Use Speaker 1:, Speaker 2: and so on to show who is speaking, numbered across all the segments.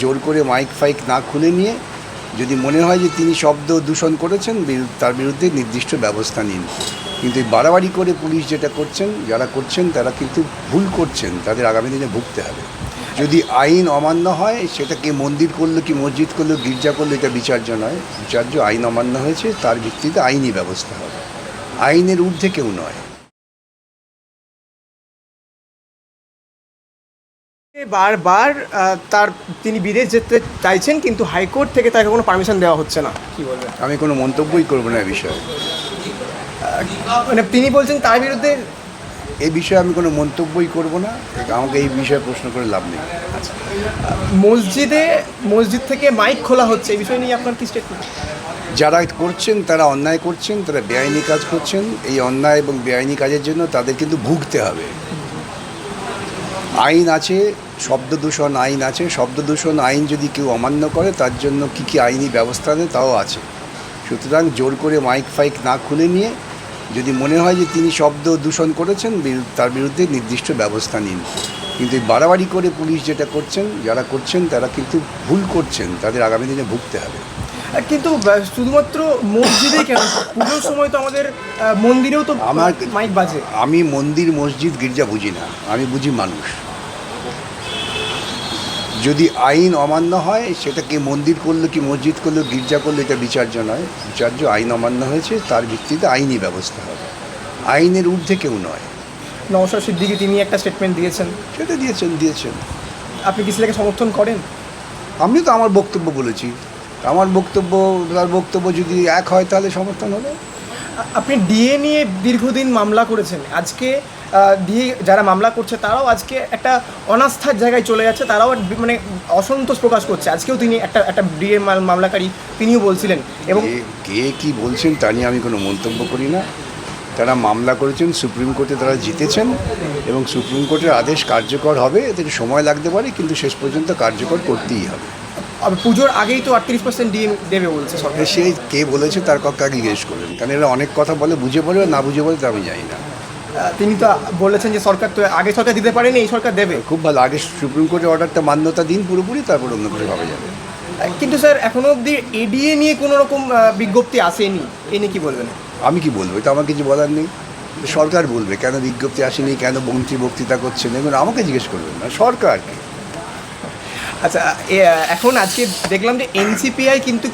Speaker 1: জোর করে মাইক ফাইক না খুলে নিয়ে যদি মনে হয় যে তিনি শব্দ দূষণ করেছেন তার বিরুদ্ধে নির্দিষ্ট ব্যবস্থা নিন। কিন্তু এই বাড়াবাড়ি করে পুলিশ যেটা করছেন, যারা করছেন তারা কিন্তু ভুল করছেন, তাদের আগামী দিনে ভুগতে হবে। যদি আইন অমান্য হয়, সেটা কে মন্দির করলো কি মসজিদ করলো গির্জা করলো এটা বিচার্য নয়। বিচার্য আইন অমান্য হয়েছে, তার ভিত্তিতে আইনি ব্যবস্থা হবে। আইনের ঊর্ধ্বে কেউ নয়।
Speaker 2: বারবার তিনি বিদেশ যেতে চাইছেন, কিন্তু হাইকোর্ট থেকে তাকে কোনো পারমিশন দেওয়া হচ্ছে না। কি বলবেন?
Speaker 1: আমি কোনো মন্তব্যই করবো না এ বিষয়ে।
Speaker 2: মানে তিনি বলছেন তার বিরুদ্ধে
Speaker 1: এই বিষয়ে আমি কোনো মন্তব্যই করব না। আমাকে এই বিষয়ে প্রশ্ন করে লাভ নেই।
Speaker 2: মসজিদ থেকে মাইক খোলা হচ্ছে, এই বিষয় নিয়ে আপনার কি স্টেটমেন্ট?
Speaker 1: যারা করছেন তারা অন্যায় করছেন, তারা বেআইনি কাজ করছেন। এই অন্যায় এবং বেআইনি কাজের জন্য তাদের কিন্তু ভুগতে হবে। আইন আছে, শব্দ দূষণ আইন আছে। শব্দ দূষণ আইন যদি কেউ অমান্য করে তার জন্য কী কী আইনি ব্যবস্থা নেয় তাও আছে। সুতরাং জোর করে মাইক ফাইক না খুলে নিয়ে যদি মনে হয় যে তিনি শব্দ দূষণ করেছেন তার বিরুদ্ধে নির্দিষ্ট ব্যবস্থা নিন। কিন্তু এই বাড়াবাড়ি করে পুলিশ যেটা করছেন, যারা করছেন তারা কিন্তু ভুল করছেন, তাদের আগামী দিনে ভুগতে হবে।
Speaker 2: কিন্তু শুধুমাত্র মসজিদে কেন, পুজোর সময় তো আমাদের মন্দিরেও তো আমার মাইক বাজে।
Speaker 1: আমি মন্দির মসজিদ গির্জা বুঝি না, আমি বুঝি মানুষ। যদি আইন অমান্য হয়, সেটা কে মন্দির করলো কি মসজিদ করলো গির্জা করলো এটা বিচার্য নয়। বিচার্য আইন অমান্য হয়েছে, তার ভিত্তিতে আইনি ব্যবস্থা হবে। আইনের ঊর্ধ্বে কেউ নয়।
Speaker 2: নওশাদ সিদ্দিকী তিনি একটা স্টেটমেন্ট দিয়েছেন।
Speaker 1: সেটা দিয়েছেন।
Speaker 2: আপনি কি সেটাকে সমর্থন করেন?
Speaker 1: আমি তো আমার বক্তব্য বলেছি। আমার বক্তব্য তার বক্তব্য যদি এক হয় তাহলে সমর্থন হবে।
Speaker 2: আপনি ডিএ নিয়ে দীর্ঘদিন মামলা করেছেন। আজকে ডিএ যারা মামলা করছে তারাও আজকে একটা অনাস্থার জায়গায় চলে যাচ্ছে, তারাও মানে অসন্তোষ প্রকাশ করছে। আজকেও তিনি একটা ডিএ মামলাকারী, তিনিও বলছিলেন। এবং
Speaker 1: কে কী বলছেন তা নিয়ে আমি কোনো মন্তব্য করি না। তারা মামলা করেছেন, সুপ্রিম কোর্টে তারা জিতেছেন এবং সুপ্রিম কোর্টের আদেশ কার্যকর হবে। এতে সময় লাগতে পারে, কিন্তু শেষ পর্যন্ত কার্যকর করতেই হবে।
Speaker 2: পুজোর আগেই তো 38% ডিএ দেবে বলছে সরকার।
Speaker 1: সে কে বলেছে তার পক্ষে আগে জিজ্ঞেস করবেন, কারণ এরা অনেক কথা বলে, বুঝে বলে না বুঝে বলে তা আমি জানি না।
Speaker 2: তিনি তো বলেছেন যে সরকার তো আগে সরকার দিতে পারেনি, এই সরকার দেবে।
Speaker 1: খুব ভালো, আগে সুপ্রিম কোর্টের অর্ডারটা মান্যতা দিন পুরোপুরি, তারপর অন্য কিছু ভাবা যাবে।
Speaker 2: কিন্তু স্যার এখনও অবধি এডিএ নিয়ে কোনো রকম বিজ্ঞপ্তি আসেনি, এ নিয়ে কী বলবেন?
Speaker 1: আমি কি বলবো, এটা আমার কিছু বলার নেই। সরকার বলবে কেন বিজ্ঞপ্তি আসেনি, কেন মন্ত্রী বক্তৃতা করছেন, এগুলো আমাকে জিজ্ঞেস করবেন না, সরকারকে।
Speaker 2: আচ্ছা, এখন আজকে দেখলাম যে এনসিপিআই কিন্তু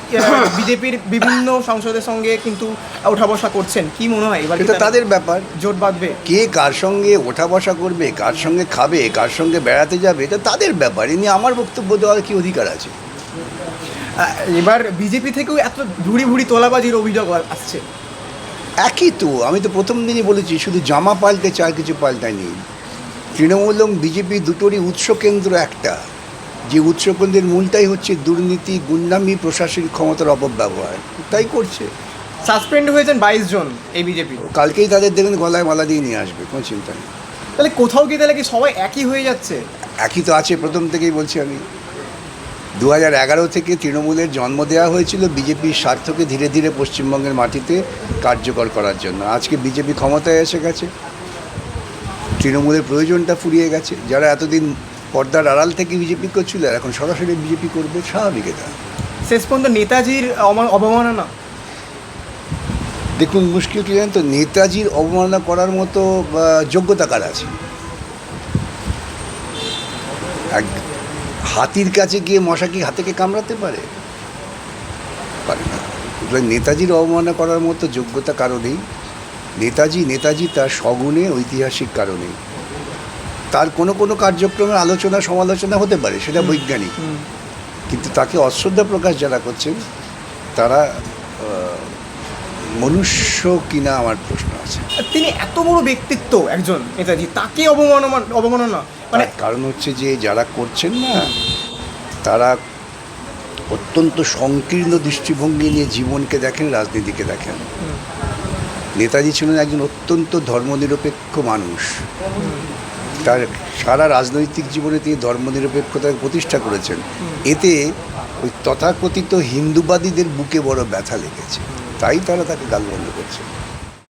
Speaker 2: বিজেপির বিভিন্ন সংসদের সঙ্গে কিন্তু ওঠা বসা করছেন। কি মনে হয় এবার
Speaker 1: এটা তাদের ব্যাপার,
Speaker 2: জোট বাঁধবে?
Speaker 1: কে কার সঙ্গে ওঠা বসা করবে, কার সঙ্গে খাবে, কার সঙ্গে বেড়াতে যাবে, এটা তাদের ব্যাপার। এ নিয়ে আমার বক্তব্য দেওয়ার কি অধিকার আছে?
Speaker 2: এবার বিজেপি থেকেও এত ভুড়ি ভুড়ি তোলাবাজির অভিযোগ আসছে।
Speaker 1: একই তো, আমি তো প্রথম দিনই বলেছি, শুধু জামা পাল্টেছে আর কিছু পাল্টায়নি। তৃণমূল এবং বিজেপি দুটোরই উৎস কেন্দ্র একটা, যে উৎস কেন্দ্রের মূলটাই হচ্ছে দুর্নীতি, গুন্ডামি, প্রশাসনিক ক্ষমতার অপব্যবহার। তাই করছে।
Speaker 2: সাসপেন্ড হয়েছেন 22 জন এই বিজেপি।
Speaker 1: কালকেই তাদের দেখবেন গলায় মালা দিয়ে নিয়ে আসবে, কোনো চিন্তা নেই।
Speaker 2: তাহলে কোথাও গিয়ে তাহলে কি সবাই একই হয়ে যাচ্ছে?
Speaker 1: একই তো আছে, প্রথম থেকেই বলছি আমি। 2011 থেকে তৃণমূলের জন্ম দেওয়া হয়েছিল বিজেপির স্বার্থকে ধীরে ধীরে পশ্চিমবঙ্গের মাটিতে কার্যকর করার জন্য। আজকে বিজেপি ক্ষমতায় এসে গেছে, তৃণমূলের প্রয়োজনটা ফুরিয়ে গেছে। যারা এতদিন পর্দার আড়াল থেকে বিজেপি করছিল, এখন সরাসরি বিজেপি করবে, স্বাভাবিক এটা।
Speaker 2: শেষ পর্যন্ত নেতাজির অবমাননা।
Speaker 1: দেখুন, মুশকিল কি জানেন তো, নেতাজির অবমাননা করার মতো যোগ্যতা কার আছে? হাতির কাছে গিয়ে মশা কি হাতিকে কামড়াতে পারে? পারে না। নেতাজির অবমাননা করার মতো যোগ্যতা কারো নেই। নেতাজি তার সগুণে, ঐতিহাসিক কারণে। তার কোনো কার্যক্রমের আলোচনা সমালোচনা হতে পারে, সেটা বৈজ্ঞানিক, কিন্তু তাকে অশ্রদ্ধা প্রকাশ যারা করছেন তারা মনুষ্য কিনা আমার প্রশ্ন আছে।
Speaker 2: তিনি এত বড় ব্যক্তিত্ব একজন নেতাজি, তাকে অবমাননা মানে
Speaker 1: কারণ হচ্ছে যে যারা করছেন না, তারা অত্যন্ত সংকীর্ণ দৃষ্টিভঙ্গি নিয়ে জীবনকে দেখেন, রাজনীতিকে দেখেন। নেতাজি ছিলেন একজন অত্যন্ত ধর্মনিরপেক্ষ মানুষ। তার সারা রাজনৈতিক জীবনে তিনি ধর্মনিরপেক্ষতাকে প্রতিষ্ঠা করেছেন। এতে ওই তথাকথিত হিন্দুবাদীদের বুকে বড় ব্যথা লেগেছে, তাই তারা তাকে গালমন্দ করছে।